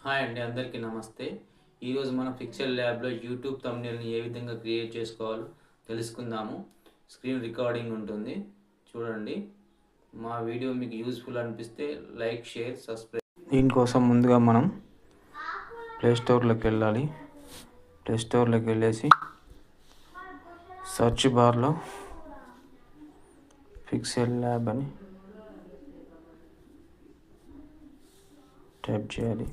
Hi అండి, అందరికీ నమస్తే. ఈరోజు మన పిక్చర్ ల్యాబ్లో యూట్యూబ్ థంబ్నెయిల్ని ఏ విధంగా క్రియేట్ చేసుకోవాలో తెలుసుకుందాము. స్క్రీన్ రికార్డింగ్ ఉంటుంది, చూడండి. మా వీడియో మీకు యూస్ఫుల్ అనిపిస్తే లైక్, షేర్, సబ్స్క్రైబ్. దీనికోసం ముందుగా మనం ప్లేస్టోర్లోకి వెళ్ళాలి. ప్లేస్టోర్లోకి వెళ్ళేసి సెర్చ్ బార్లో పిక్సెల్ ల్యాబ్ అని టైప్ చేయాలి.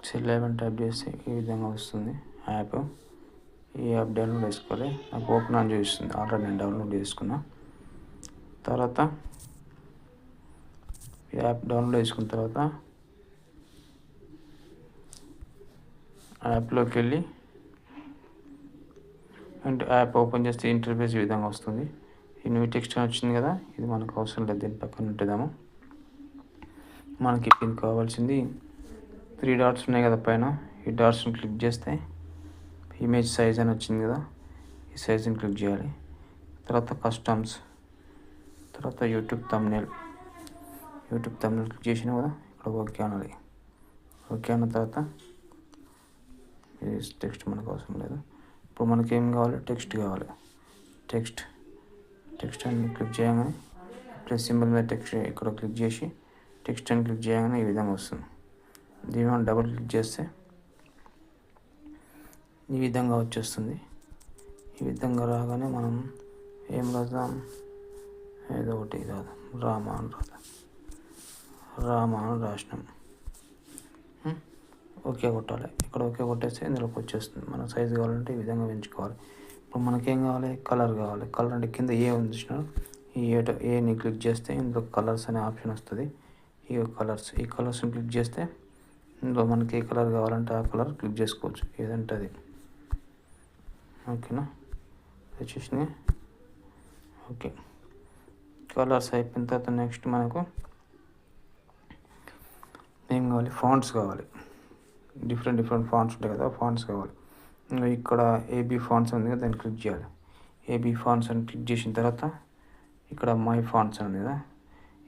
పిక్సెల్ ల్యాబ్ అని టైప్ చేస్తే ఈ విధంగా వస్తుంది యాప్. ఈ యాప్ డౌన్లోడ్ చేసుకోవాలి. నాకు ఓపెన్ అని చూపిస్తుంది, ఆల్రెడీ నేను డౌన్లోడ్ చేసుకున్నా. తర్వాత ఈ యాప్ డౌన్లోడ్ చేసుకున్న తర్వాత యాప్లోకి వెళ్ళి అంటే యాప్ ఓపెన్ చేస్తే ఇంటర్ఫేస్ ఈ విధంగా వస్తుంది. ఈ న్యూ టెక్స్ట్ అని వచ్చింది కదా, ఇది మనకు అవసరం లేదు, దీని పక్కన ఉంటుందాము. మనకి దీనికి కావాల్సింది 3 డాట్స్ ఉన్నాయి కదా పైన, ఈ డాట్స్ని క్లిక్ చేస్తే ఇమేజ్ సైజ్ అని వచ్చింది కదా, ఈ సైజ్ని క్లిక్ చేయాలి. తర్వాత కస్టమ్స్, తర్వాత యూట్యూబ్ థంబ్నెయిల్ క్లిక్ చేసినా కదా, ఇక్కడ ఓకే అనాలి. ఓకే అన్న తర్వాత ఇది టెక్స్ట్ మనకు అవసరం లేదు. ఇప్పుడు మనకి ఏం కావాలి, టెక్స్ట్ కావాలి. టెక్స్ట్ అని క్లిక్ చేయగానే ప్లస్ సింబల్ మీద టెక్స్ట్ ఇక్కడ క్లిక్ చేసి టెక్స్ట్ అని క్లిక్ చేయగానే ఈ విధంగా వస్తుంది. దీని మీద డబుల్ క్లిక్ చేస్తే ఈ విధంగా వచ్చేస్తుంది. ఈ విధంగా రాగానే మనం ఏం రాద్దాం, ఏదో ఒకటి రాదు, రామ అని రాసినాం. ఓకే కొట్టాలి. ఇక్కడ ఓకే కొట్టేస్తే ఇందులోకి వచ్చేస్తుంది. మన సైజు కావాలంటే ఈ విధంగా పెంచుకోవాలి. ఇప్పుడు మనకేం కావాలి, కలర్ కావాలి. కలర్ అంటే కింద ఏ ఉంది చూసినా, ఈ ఏని క్లిక్ చేస్తే ఇందులో కలర్స్ అనే ఆప్షన్ వస్తుంది. ఈ కలర్స్ని క్లిక్ చేస్తే ఇందులో మనకి ఏ కలర్ కావాలంటే ఆ కలర్ క్లిక్ చేసుకోవచ్చు, ఏదంటే అది. ఓకేనా, వచ్చేసినాయి. ఓకే, కలర్స్ అయిపోయిన తర్వాత నెక్స్ట్ మనకు ఏం కావాలి, ఫాంట్స్ కావాలి. డిఫరెంట్ ఫాంట్స్ ఉంటాయి కదా, ఫాంట్స్ కావాలి. ఇక్కడ ఏబీ ఫాంట్స్ ఉంది కదా, దాన్ని క్లిక్ చేయాలి. ఏబీ ఫాంట్స్ అని క్లిక్ చేసిన తర్వాత ఇక్కడ మై ఫాంట్స్ ఉంది కదా,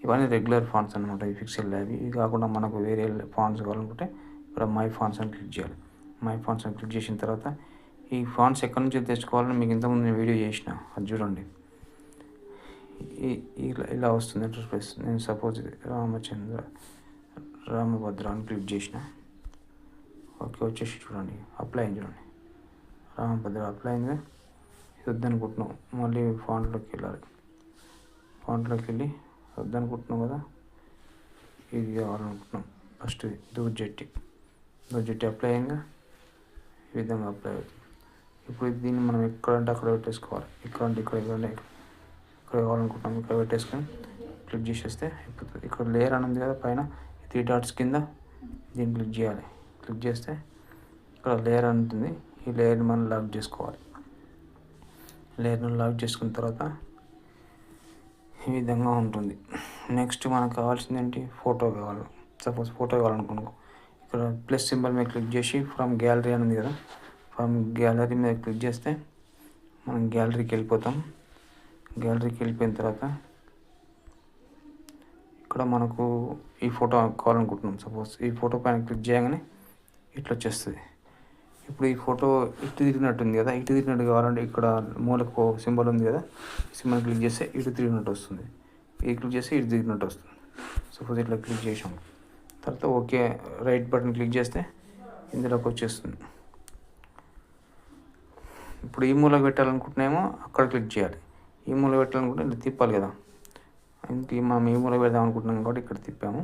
ఇవన్నీ రెగ్యులర్ ఫాంట్స్ అనమాట. ఈ పిక్సెల్ ల్యాబ్. ఇవి కాకుండా మనకు వేరే ఫాంట్స్ కావాలనుకుంటే ఇక్కడ మై ఫాంట్స్ అని క్లిక్ చేయాలి. మై ఫాంట్స్ అని క్లిక్ చేసిన తర్వాత ఈ ఫాంట్స్ ఎక్కడి నుంచి తెచ్చుకోవాలని మీకు ఇంతకుముందు నేను వీడియో చేసిన, అది చూడండి. ఇలా వస్తుంది ఇంటర్ఫేస్. నేను సపోజ్ రామభద్ర అని క్లిక్ చేసిన. ఓకే, వచ్చేసి చూడండి, అప్లై అయింది. చూడండి, రామభద్ర అప్లై అయింది. ఇది వద్దనుకుంటున్నాం, మళ్ళీ ఫాంట్లోకి వెళ్ళాలి. ఫాంట్లోకి వెళ్ళి వద్దనుకుంటున్నాం కదా, ఇది కావాలనుకుంటున్నాం. ఫస్ట్ దూర్జెట్టి అప్లై అయింది. ఈ విధంగా అప్లై అవుతుంది. ఇప్పుడు దీన్ని మనం ఎక్కడంటే అక్కడ పెట్టేసుకోవాలి. ఇక్కడ కావాలనుకుంటున్నాం, ఇక్కడ పెట్టేసుకొని క్లిక్ చేసేస్తే అయిపోతుంది. ఇక్కడ లేయర్ అని ఉంది కదా పైన, 3 డాట్స్ కింద, దీన్ని క్లిక్ చేయాలి. క్లిక్ చేస్తే ఇక్కడ లేయర్ అని ఉంటుంది. ఈ లేయర్ని మనం లాక్ చేసుకోవాలి. లేయర్ని లాక్ చేసుకున్న తర్వాత ఈ విధంగా ఉంటుంది. నెక్స్ట్ మనకు కావాల్సింది ఏంటి, ఫోటో కావాలి. సపోజ్ ఫోటో కావాలనుకో, ఇక్కడ ప్లస్ సింబల్ మీద క్లిక్ చేసి ఫ్రమ్ గ్యాలరీ అని ఉంది కదా, ఫ్రమ్ గ్యాలరీ మీద క్లిక్ చేస్తే మనం గ్యాలరీకి వెళ్ళిపోతాం. గ్యాలరీకి వెళ్ళిపోయిన తర్వాత ఇక్కడ మనకు ఈ ఫోటో కావాలనుకుంటున్నాం. సపోజ్ ఈ ఫోటో పైన క్లిక్ చేయగానే ఇట్లా వచ్చేస్తుంది. ఇప్పుడు ఈ ఫోటో ఇటు తిరిగినట్టుంది కదా, ఇటు తిరిగినట్టు కావాలంటే ఇక్కడ మూలకు సింబల్ ఉంది కదా, సింబల్ క్లిక్ చేస్తే ఇటు తిరిగినట్టు వస్తుంది. ఇది క్లిక్ చేస్తే ఇటు తిరిగినట్టు వస్తుంది. సపోజ్ ఇట్లా క్లిక్ చేసాం తర్వాత ఓకే రైట్ బటన్ క్లిక్ చేస్తే ఇందులోకి వచ్చేస్తుంది. ఇప్పుడు ఈ మూల పెట్టాలనుకుంటున్నామో అక్కడ క్లిక్ చేయాలి. ఈ మూల పెట్టాలనుకుంటే ఇలా తిప్పాలి కదా, ఇంక మనం ఈ మూల పెడదాం అనుకుంటున్నాం కాబట్టి ఇక్కడ తిప్పాము.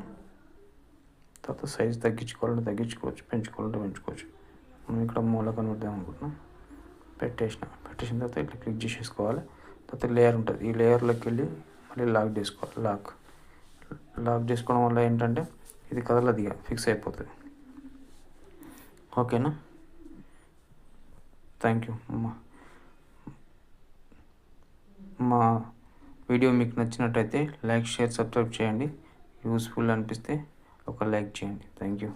తర్వాత సైజ్ తగ్గించుకోవాలంటే తగ్గించుకోవచ్చు, పెంచుకోవాలంటే పెంచుకోవచ్చు. మనం ఇక్కడ మూల కనబడదాం అనుకుంటున్నాం, పెట్టేసిన తర్వాత ఇట్లా క్లిక్ చేసేసుకోవాలి. తర్వాత లేయర్ ఉంటుంది, ఈ లేయర్లోకి వెళ్ళి మళ్ళీ లాక్ చేసుకోవాలి. లాక్ చేసుకోవడం వల్ల ఏంటంటే ఇది కదలదు, ఇక ఫిక్స్ అయిపోతుంది. ఓకేనా, థ్యాంక్ యూ. మా వీడియో మీకు నచ్చినట్టయితే లైక్, షేర్, సబ్స్క్రైబ్ చేయండి. యూస్ఫుల్ అనిపిస్తే ఒక లైక్ చేయండి. Thank you.